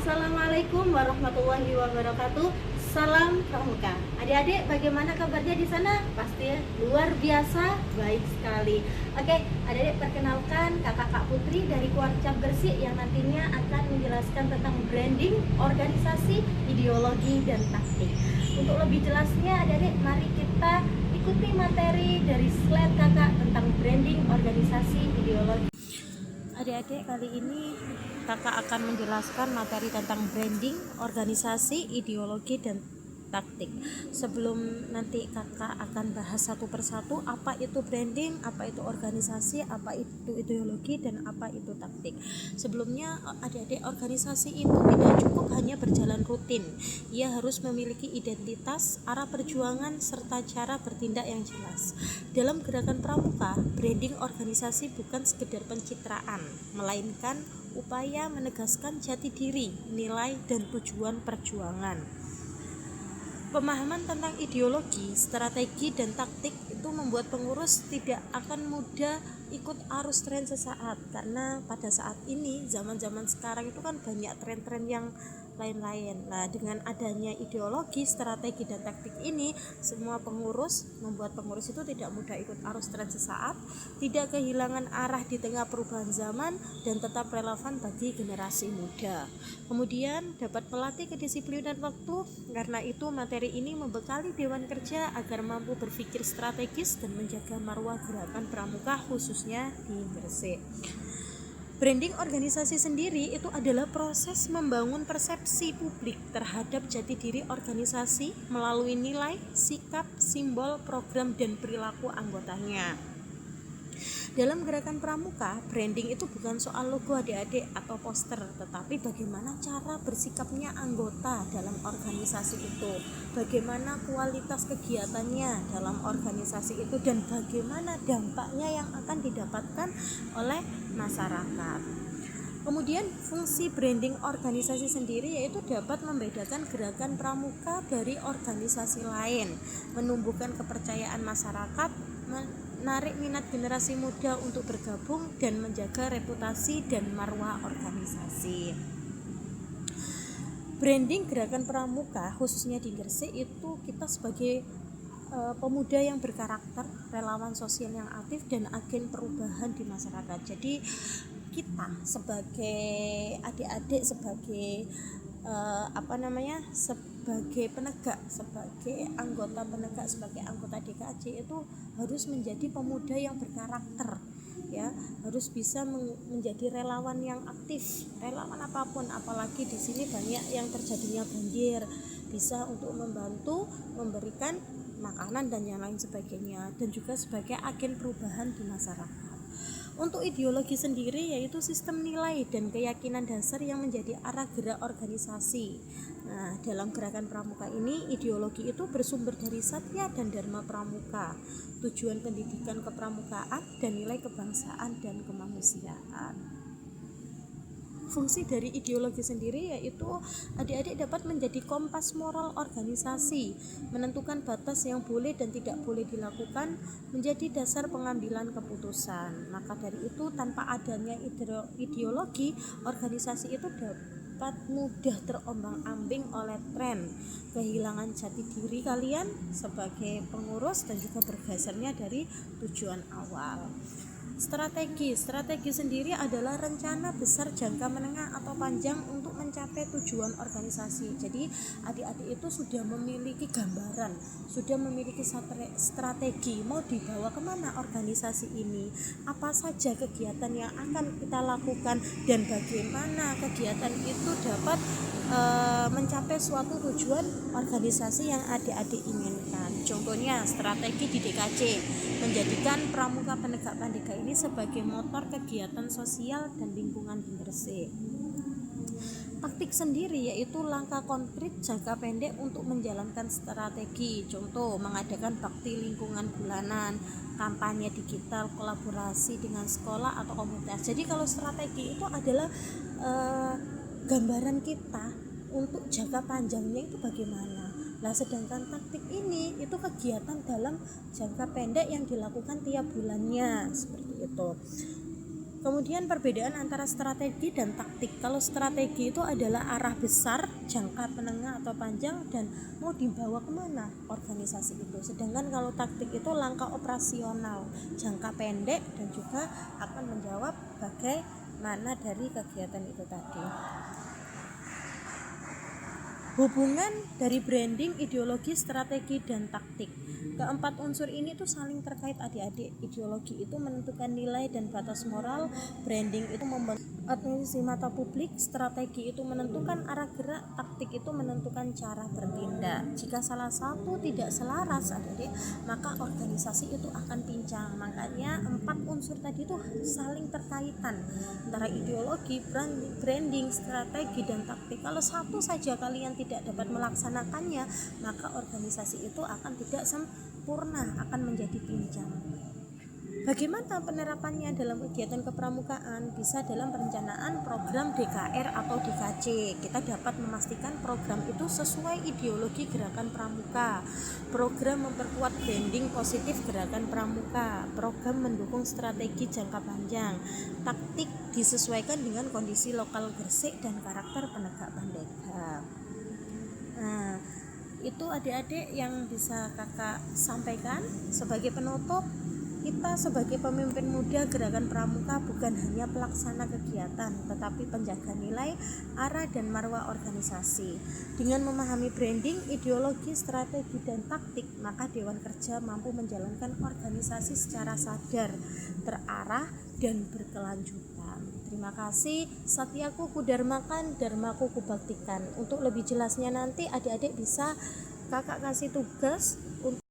Assalamualaikum warahmatullahi wabarakatuh. Salam Pramuka. Adik-adik, bagaimana kabarnya di sana? Pasti luar biasa baik sekali. Oke, adik-adik, perkenalkan kakak Putri dari Kuarcap Gresik yang nantinya akan menjelaskan tentang branding, organisasi, ideologi, dan taktik. Untuk lebih jelasnya, adik-adik, mari kita ikuti materi dari slide kakak tentang branding, organisasi, ideologi. Adik-adik, kali ini kakak akan menjelaskan materi tentang branding, organisasi, ideologi, dan taktik. Sebelum nanti kakak akan bahas satu persatu apa itu branding, apa itu organisasi, apa itu ideologi, dan apa itu taktik. Sebelumnya adik-adik, organisasi itu tidak cukup hanya berjalan rutin. Ia harus memiliki identitas, arah perjuangan, serta cara bertindak yang jelas. Dalam gerakan pramuka, branding organisasi bukan sekedar pencitraan, melainkan upaya menegaskan jati diri, nilai, dan tujuan perjuangan. Pemahaman tentang ideologi, strategi, dan taktik itu membuat pengurus tidak akan mudah ikut arus tren sesaat, karena pada saat ini, zaman-zaman sekarang itu kan banyak tren-tren yang lain-lain. Nah, dengan adanya ideologi, strategi, dan taktik ini, semua pengurus membuat pengurus itu tidak mudah ikut arus tren sesaat, tidak kehilangan arah di tengah perubahan zaman, dan tetap relevan bagi generasi muda. Kemudian dapat melatih kedisiplinan waktu. Karena itu materi ini membekali Dewan Kerja agar mampu berpikir strategis dan menjaga marwah gerakan pramuka khususnya di Gresik. Branding organisasi sendiri itu adalah proses membangun persepsi publik terhadap jati diri organisasi melalui nilai, sikap, simbol, program, dan perilaku anggotanya. Dalam gerakan pramuka, branding itu bukan soal logo adik-adik atau poster, tetapi bagaimana cara bersikapnya anggota dalam organisasi itu, bagaimana kualitas kegiatannya dalam organisasi itu, dan bagaimana dampaknya yang akan didapatkan oleh masyarakat. Kemudian fungsi branding organisasi sendiri yaitu dapat membedakan gerakan pramuka dari organisasi lain, menumbuhkan kepercayaan masyarakat, menarik minat generasi muda untuk bergabung, dan menjaga reputasi dan marwah organisasi. Branding gerakan pramuka khususnya di Gresik itu kita sebagai pemuda yang berkarakter, relawan sosial yang aktif, dan agen perubahan di masyarakat. Jadi kita sebagai adik-adik, sebagai sebagai penegak, sebagai anggota penegak, sebagai anggota DKJ itu harus menjadi pemuda yang berkarakter, ya, harus bisa menjadi relawan yang aktif, relawan apapun, apalagi di sini banyak yang terjadinya banjir, bisa untuk membantu, memberikan makanan dan yang lain sebagainya, dan juga sebagai agen perubahan di masyarakat. Untuk ideologi sendiri yaitu sistem nilai dan keyakinan dasar yang menjadi arah gerak organisasi. Nah, dalam gerakan pramuka ini ideologi itu bersumber dari Satya dan Dharma Pramuka, tujuan pendidikan kepramukaan, dan nilai kebangsaan dan kemanusiaan. Fungsi dari ideologi sendiri yaitu adik-adik dapat menjadi kompas moral organisasi, menentukan batas yang boleh dan tidak boleh dilakukan, menjadi dasar pengambilan keputusan. Maka dari itu tanpa adanya ideologi, organisasi itu dapat mudah terombang-ambing oleh tren, kehilangan jati diri kalian sebagai pengurus, dan juga bergesernya dari tujuan awal. Strategi sendiri adalah rencana besar jangka menengah atau panjang untuk mencapai tujuan organisasi. Jadi adik-adik itu sudah memiliki gambaran, sudah memiliki strategi mau dibawa kemana organisasi ini, apa saja kegiatan yang akan kita lakukan, dan bagaimana kegiatan itu dapat mencapai suatu tujuan organisasi yang adik-adik inginkan. Contohnya strategi di DKJ menjadikan pramuka penegak pandega ini sebagai motor kegiatan sosial dan lingkungan di Gresik. Taktik sendiri yaitu langkah konkret jangka pendek untuk menjalankan strategi. Contoh, mengadakan bakti lingkungan bulanan, kampanye digital, kolaborasi dengan sekolah atau komunitas. Jadi kalau strategi itu adalah gambaran kita untuk jangka panjangnya itu bagaimana. Nah, sedangkan taktik ini itu kegiatan dalam jangka pendek yang dilakukan tiap bulannya, seperti itu. Kemudian perbedaan antara strategi dan taktik. Kalau strategi itu adalah arah besar, jangka menengah atau panjang, dan mau dibawa kemana organisasi itu. Sedangkan kalau taktik itu langkah operasional, jangka pendek, dan juga akan menjawab bagaimana dari kegiatan itu tadi. Hubungan dari branding, ideologi, strategi, dan taktik. Keempat unsur ini tuh saling terkait adik-adik. Ideologi itu menentukan nilai dan batas moral, branding itu membentuk organisasi mata publik, strategi itu menentukan arah gerak, taktik itu menentukan cara bertindak. Jika salah satu tidak selaras adik-adik, maka organisasi itu akan pincang. Makanya 4 unsur tadi itu saling terkaitan antara ideologi, branding, strategi, dan taktik. Kalau satu saja kalian tidak dapat melaksanakannya, maka organisasi itu akan tidak sempurna, akan menjadi pincang. Bagaimana penerapannya dalam kegiatan kepramukaan? Bisa dalam perencanaan program DKR atau DKC. Kita dapat memastikan program itu sesuai ideologi gerakan pramuka. Program memperkuat branding positif gerakan pramuka. Program mendukung strategi jangka panjang. Taktik disesuaikan dengan kondisi lokal Gresik dan karakter penegak Pandeglang. Nah, itu adik-adik yang bisa kakak sampaikan. Sebagai penutup, kita sebagai pemimpin muda gerakan pramuka bukan hanya pelaksana kegiatan, tetapi penjaga nilai, arah, dan marwah organisasi. Dengan memahami branding, ideologi, strategi, dan taktik, maka Dewan Kerja mampu menjalankan organisasi secara sadar, terarah, dan berkelanjutan. Terima kasih. Satyaku kudarmakan, dharmaku kubaktikan. Untuk lebih jelasnya nanti adik-adik bisa kakak kasih tugas untuk